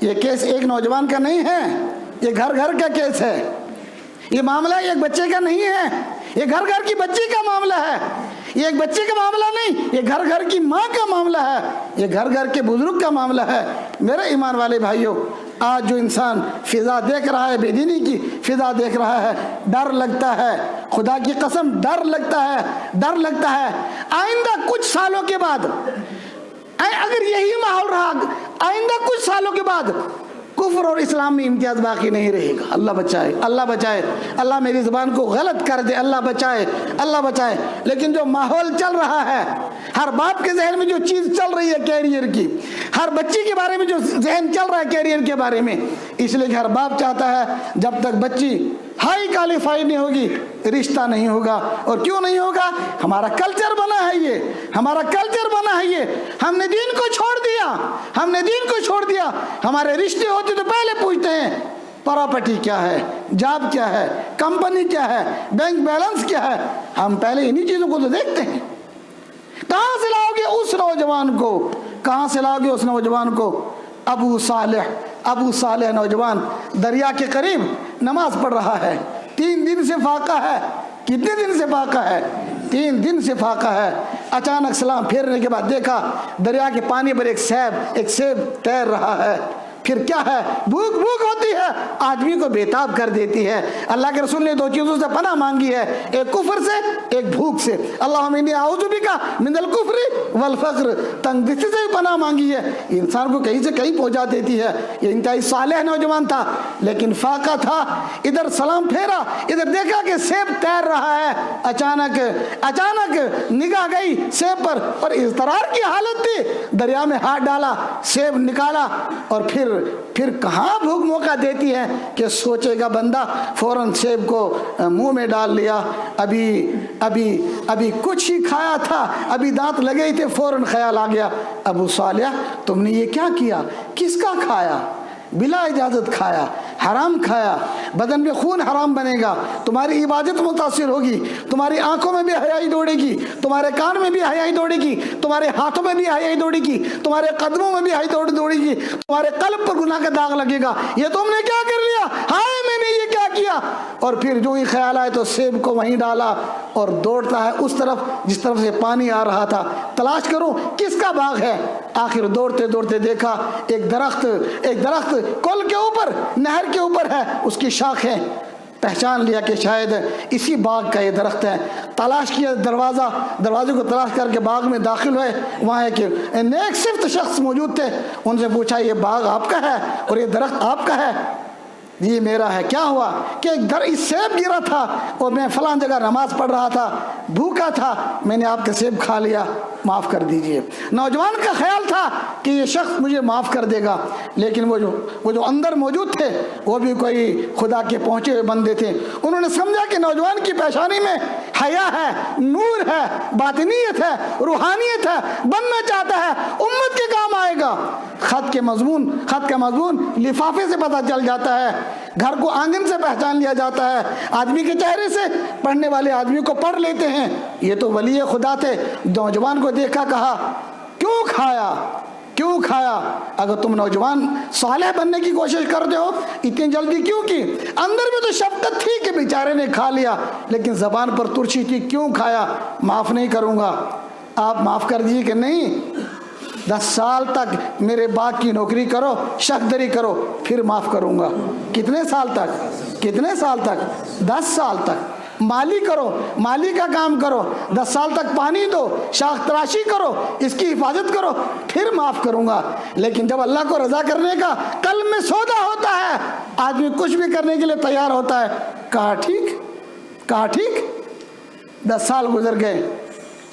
یہ کیس ایک نوجوان کا نہیں ہے، یہ گھر گھر کا کیس ہے. یہ معاملہ ایک بچے کا نہیں ہے، یہ گھر گھر کی بچی کا معاملہ ہے. یہ ایک بچے کا معاملہ نہیں، یہ گھر گھر کی ماں کا معاملہ ہے، یہ گھر گھر کے بزرگ کا معاملہ ہے. میرے ایمان والے بھائیوں، آج جو انسان فضا دیکھ رہا ہے، بے دینی کی فضا دیکھ رہا ہے، ڈر لگتا ہے، خدا کی قسم ڈر لگتا ہے، ڈر لگتا ہے. آئندہ کچھ سالوں کے بعد اگر یہی ماحول رہا، آئندہ کچھ سالوں کے بعد کفر اور اسلام میں امتیاز باقی نہیں رہے گا. اللہ بچائے، اللہ بچائے، اللہ میری زبان کو غلط کر دے، اللہ بچائے، اللہ بچائے. لیکن جو ماحول چل رہا ہے، ہر باپ کے ذہن میں جو چیز چل رہی ہے کیریئر کی، ہر بچی کے بارے میں جو ذہن چل رہا ہے کیریئر کے بارے میں، اس لیے کہ ہر باپ چاہتا ہے جب تک بچی ہائی کوالیفائڈ نہیں ہوگی رشتہ نہیں ہوگا. اور کیوں نہیں ہوگا؟ ہمارا کلچر بنا ہے یہ، ہمارا کلچر بنا ہے یہ. ہم نے دین کو چھوڑ دیا، ہم نے دین کو چھوڑ دیا. ہمارے رشتے ہوتے تو پہلے پوچھتے ہیں پراپرٹی کیا ہے، جاب کیا ہے، کمپنی کیا ہے، بینک بیلنس کیا ہے. ہم پہلے انہی چیزوں کو تو دیکھتے ہیں. کہاں سے لاؤ گے اس نوجوان کو؟ کہاں سے لاؤ گے اس نوجوان کو؟ ابو صالح نوجوان دریا کے قریب نماز پڑھ رہا ہے، 3 دن سے فاقہ ہے. کتنے دن سے فاقہ ہے؟ 3 دن سے فاقہ ہے. اچانک سلام پھیرنے کے بعد دیکھا دریا کے پانی پر ایک سیب تیر رہا ہے. پھر کیا ہے؟ بھوک ہوتی ہے، آدمی کو بےتاب کر دیتی ہے. اللہ کے رسول نے 2 چیزوں سے پناہ مانگی ہے، ایک کفر سے، ایک بھوک سے. اللہم انی اعوذ بک من الکفر والفقر. تنگ دستی سے بھی پناہ مانگی ہے، انسان کو کہیں سے کہیں پہنچا دیتی ہے. یہ انتہائی صالح نوجوان تھا لیکن فاقہ تھا. ادھر سلام پھیرا، ادھر دیکھا کہ سیب تیر رہا ہے. اچانک نگاہ گئی سیب پر اور اضطرار کی حالت تھی. دریا میں ہاتھ ڈالا، سیب نکالا اور پھر کہاں بھوک موقع دیتی ہے کہ سوچے گا بندہ، فوراً سیب کو منہ میں ڈال لیا. ابھی کچھ ہی کھایا تھا، ابھی دانت لگے ہی تھے، فوراً خیال آ گیا ابو صالح تم نے یہ کیا کیا؟ کس کا کھایا؟ بلا اجازت کھایا، حرام کھایا. بدن میں خون حرام بنے گا، تمہاری عبادت متاثر ہوگی، تمہاری آنکھوں میں بھی حیائی دوڑے گی، تمہارے کان میں بھی حیائی دوڑے گی، تمہارے ہاتھوں میں بھی حیائی دوڑے گی، تمہارے قدموں میں بھی حیائی دوڑے گی، تمہارے قلب پر گناہ کا داغ لگے گا. یہ تم نے کیا کر لیا؟ ہائے میں نے یہ کیا کیا؟ اور پھر جو ہی خیال آئے تو سیب کو وہیں ڈالا اور دوڑتا ہے اس طرف جس طرف سے پانی آ رہا تھا. تلاش کرو کس کا باغ ہے. آخر دوڑتے دیکھا ایک درخت کل کے اوپر، نہر کے اوپر ہے، اس کی شاخیں. پہچان لیا کہ شاید اسی باغ کا یہ درخت ہے. تلاش کیا دروازے کو تلاش کر کے باغ میں داخل ہوئے. وہاں ایک نیک صفت شخص موجود تھے. ان سے پوچھا یہ باغ آپ کا ہے اور یہ درخت آپ کا ہے؟ یہ میرا ہے. کیا ہوا؟ کہ ایک سیب گرا تھا اور میں فلاں جگہ نماز پڑھ رہا تھا، بھوکا تھا، میں نے آپ کا سیب کھا لیا، معاف کر دیجئے. نوجوان کا خیال تھا کہ یہ شخص مجھے معاف کر دے گا، لیکن وہ جو اندر موجود تھے وہ بھی کوئی خدا کے پہنچے ہوئے بندے تھے. انہوں نے سمجھا کہ نوجوان کی پیشانی میں حیا ہے، نور ہے، باطنیت ہے، روحانیت ہے، بننا چاہتا ہے، امت کے کام آئے گا. خط کا مضمون لفافے سے پتہ چل جاتا ہے، گھر کو آنگن سے پہچان لیا جاتا ہے، آدمی کے چہرے سے پڑھنے والے آدمی کو پڑھ لیتے ہیں. یہ تو ولی خدا تھے. نوجوان کو دیکھا، کہا کیوں کھایا؟ اگر تم نوجوان صالح بننے کی کوشش کرتے ہو اتنی جلدی کیوں کی؟ اندر میں تو شفقت تھی کہ بیچارے نے کھا لیا، لیکن زبان پر ترشی تھی. کیوں کھایا؟ معاف نہیں کروں گا. آپ معاف کر دیجیے کہ نہیں، 10 سال تک میرے باغ کی نوکری کرو، شخدری کرو، پھر معاف کروں گا. کتنے سال تک؟ 10 سال تک. مالی کرو، مالی کا کام کرو، 10 سال تک پانی دو، شاخ تراشی کرو، اس کی حفاظت کرو، پھر معاف کروں گا. لیکن جب اللہ کو رضا کرنے کا قلب میں سودا ہوتا ہے، آدمی کچھ بھی کرنے کے لیے تیار ہوتا ہے. کہا ٹھیک. 10 سال گزر گئے.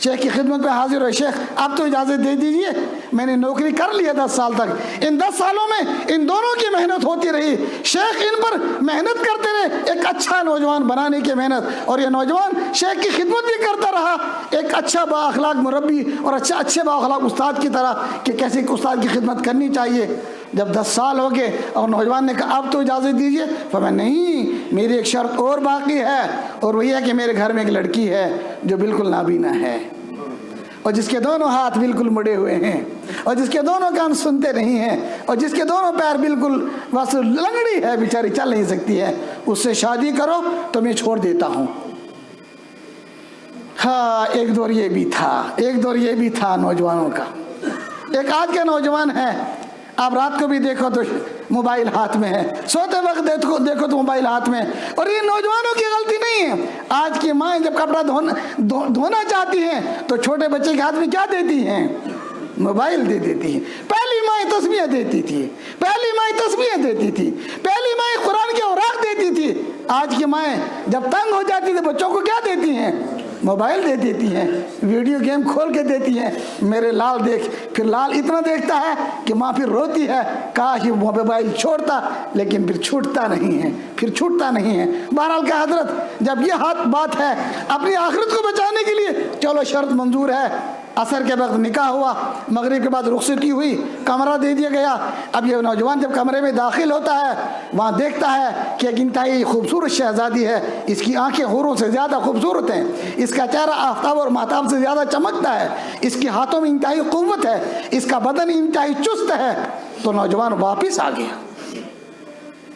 شیخ کی خدمت میں حاضر ہوئے. شیخ آپ تو اجازت دے دیجئے، میں نے نوکری کر لی ہے 10 سال تک. ان 10 سالوں میں ان دونوں کی محنت ہوتی رہی. شیخ ان پر محنت کرتے رہے، ایک اچھا نوجوان بنانے کی محنت. اور یہ نوجوان شیخ کی خدمت بھی کرتا رہا، ایک اچھا با اخلاق مربی اور اچھے با اخلاق استاد کی طرح کہ کیسے استاد کی خدمت کرنی چاہیے. جب 10 سال ہو گئے اور نوجوان نے کہا اب تو اجازت دیجئے، فرمایا نہیں، میری ایک شرط اور باقی ہے، اور وہی ہے کہ میرے گھر میں ایک لڑکی ہے جو بالکل نابینا ہے. اور جس کے دونوں ہاتھ بالکل مڑے ہوئے ہیں، اور جس کے دونوں کان سنتے نہیں ہیں، اور جس کے دونوں پیر بالکل بس لنگڑی ہے، بیچاری چل نہیں سکتی ہے، اس سے شادی کرو تو میں چھوڑ دیتا ہوں۔ ہاں، ایک دور یہ بھی تھا، ایک دور یہ بھی تھا نوجوانوں کا۔ ایک آج کا نوجوان ہے، آپ رات کو بھی دیکھو تو موبائل ہاتھ میں ہے، سوتے وقت دیکھو تو موبائل ہاتھ میں ہے۔ اور یہ نوجوانوں کی غلطی نہیں ہے۔ آج کی مائیں جب کپڑا دھونا چاہتی ہیں تو چھوٹے بچے کے ہاتھ میں کیا دیتی ہیں؟ موبائل دے دیتی ہیں۔ پہلی مائیں تسبیح دیتی تھی، پہلی مائیں تسبیح دیتی تھی، پہلی مائیں قرآن کے اوراق دیتی تھی۔ آج کی مائیں جب تنگ ہو جاتی تھی بچوں کو کیا دیتی ہیں؟ موبائل دے دیتی ہیں، ویڈیو گیم کھول کے دیتی ہیں، میرے لال دیکھ۔ پھر لال اتنا دیکھتا ہے کہ ماں پھر روتی ہے، کاش یہ موبائل چھوڑتا، لیکن پھر چھوٹتا نہیں ہے، پھر چھوٹتا نہیں ہے۔ بہرحال کہ حضرت جب یہ بات ہے اپنی آخرت کو بچانے کے لیے، چلو شرط منظور ہے، عصر کے وقت نکاح ہوا، مغرب کے بعد رخصتی ہوئی، کمرہ دے دیا گیا۔ اب یہ نوجوان جب کمرے میں داخل ہوتا ہے، وہاں دیکھتا ہے کہ ایک انتہائی خوبصورت شہزادی ہے، اس کی آنکھیں حوروں سے زیادہ خوبصورت ہیں، اس کا چہرہ آفتاب اور مہتاب سے زیادہ چمکتا ہے، اس کے ہاتھوں میں انتہائی قوت ہے، اس کا بدن انتہائی چست ہے۔ تو نوجوان واپس آ گیا،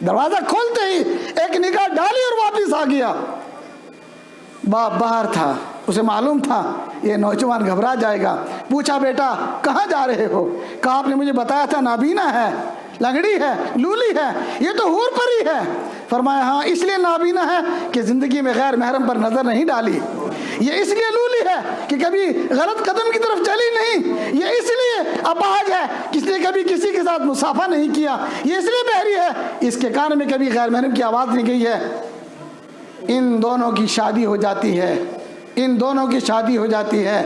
دروازہ کھولتے ہی ایک نگاہ ڈالی اور واپس آ گیا۔ باپ باہر تھا، اسے معلوم تھا یہ نوجوان گھبرا جائے گا۔ پوچھا بیٹا کہاں جا رہے ہو؟ کہا آپ نے مجھے بتایا تھا نابینا ہے، لنگڑی ہے، لولی ہے، یہ تو حور پری ہے۔ فرمایا ہاں اس لیے نابینا ہے کہ زندگی میں غیر محرم پر نظر نہیں ڈالی، یہ اس لیے لولی ہے کہ کبھی غلط قدم کی طرف چلی نہیں، یہ اس لیے اپاہج ہے کس نے کبھی کسی کے ساتھ مصافحہ نہیں کیا، یہ اس لیے بہری ہے اس کے کان میں کبھی غیر محرم کی آواز نہیں گئی ہے۔ ان دونوں کی شادی ہو جاتی ہے، ان دونوں کی شادی ہو جاتی ہے۔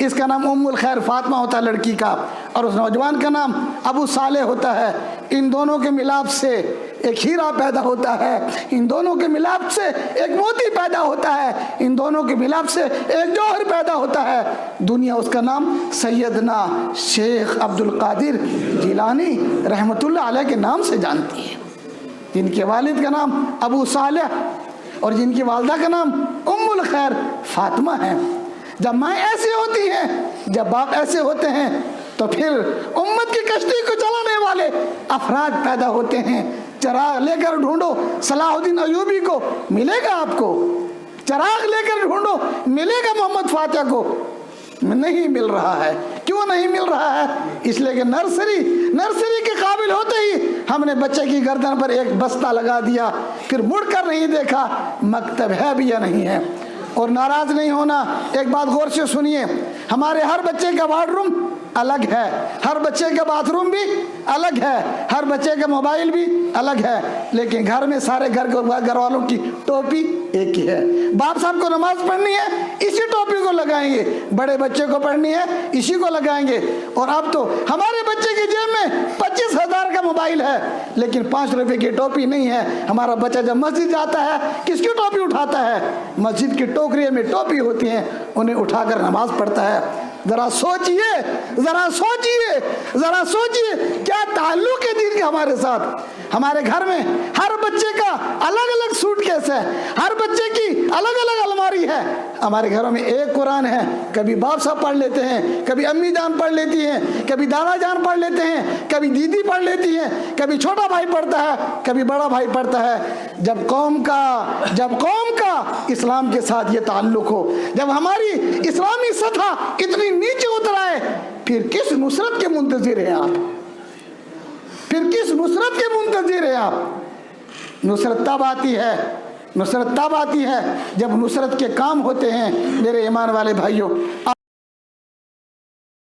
اس کا نام ام الخیر فاطمہ ہوتا ہے لڑکی کا، اور اس نوجوان کا نام ابو صالح ہوتا ہے۔ ان دونوں کے ملاپ سے ایک ہیرا پیدا ہوتا ہے، ان دونوں کے ملاپ سے ایک موتی پیدا ہوتا ہے، ان دونوں کے ملاپ سے ایک جوہر پیدا ہوتا ہے۔ دنیا اس کا نام سیدنا شیخ عبد القادر جیلانی رحمۃ اللہ علیہ کے نام سے جانتی ہے، جن کے والد کا نام ابو صالح اور جن کی والدہ کا نام ام الخیر فاطمہ ہے۔ جب مائیں ایسی ہوتی ہیں، جب باپ ایسے ہوتے ہیں، تو پھر امت کی کشتی کو چلانے والے افراد پیدا ہوتے ہیں۔ چراغ لے کر ڈھونڈو صلاح الدین ایوبی کو، ملے گا آپ کو۔ چراغ لے کر ڈھونڈو، ملے گا محمد فاتح کو، نہیں مل رہا ہے۔ کیوں نہیں مل رہا ہے؟ اس لیے کہ نرسری کے قابل ہوتے ہی ہم نے بچے کی گردن پر ایک بستہ لگا دیا، پھر مڑ کر نہیں دیکھا مکتب ہے بھی یا نہیں ہے۔ اور ناراض نہیں ہونا، ایک بات غور سے سنیے، ہمارے ہر بچے کا وارڈ روم الگ ہے، ہر بچے کا باتھ روم بھی الگ ہے، ہر بچے کا موبائل بھی الگ ہے، لیکن گھر میں سارے گھر والوں کی ٹوپی ایک ہی ہے۔ باپ صاحب کو نماز پڑھنی ہے اسی ٹوپی کو لگائیں گے، بڑے بچے کو پڑھنی ہے اسی کو لگائیں گے۔ اور اب تو ہمارے بچے کی جیب میں 25,000 کا موبائل ہے، لیکن 5 روپے کی ٹوپی نہیں ہے۔ ہمارا بچہ جب مسجد جاتا ہے کس کی ٹوپی اٹھاتا ہے؟ مسجد کی ٹوکری میں ٹوپی ہوتی ہیں، انہیں اٹھا کر نماز پڑھتا ہے۔ ذرا سوچئے، ذرا سوچئے، ذرا سوچئے کیا تعلق ہے دین کا ہمارے ساتھ۔ ہمارے گھر میں ہر بچے کا الگ الگ سوٹ کیس ہے، ہر بچے کی الگ الگ الماری ہے۔ ہمارے گھروں میں ایک قرآن ہے، کبھی باپ صاحب پڑھ لیتے ہیں، کبھی امی جان پڑھ لیتی ہیں، کبھی دادا جان پڑھ لیتے ہیں، کبھی دیدی پڑھ لیتی ہیں، کبھی چھوٹا بھائی پڑھتا ہے، کبھی بڑا بھائی پڑھتا ہے۔ جب قوم کا اسلام کے ساتھ یہ تعلق ہو، جب ہماری اسلامی سطح اتنی نیچے اتر آئے، پھر کس نصرت کے منتظر ہیں آپ؟ پھر کس نصرت کے منتظر ہیں آپ؟ نصرت تب آتی ہے جب نصرت کے کام ہوتے ہیں۔ میرے ایمان والے بھائیوں،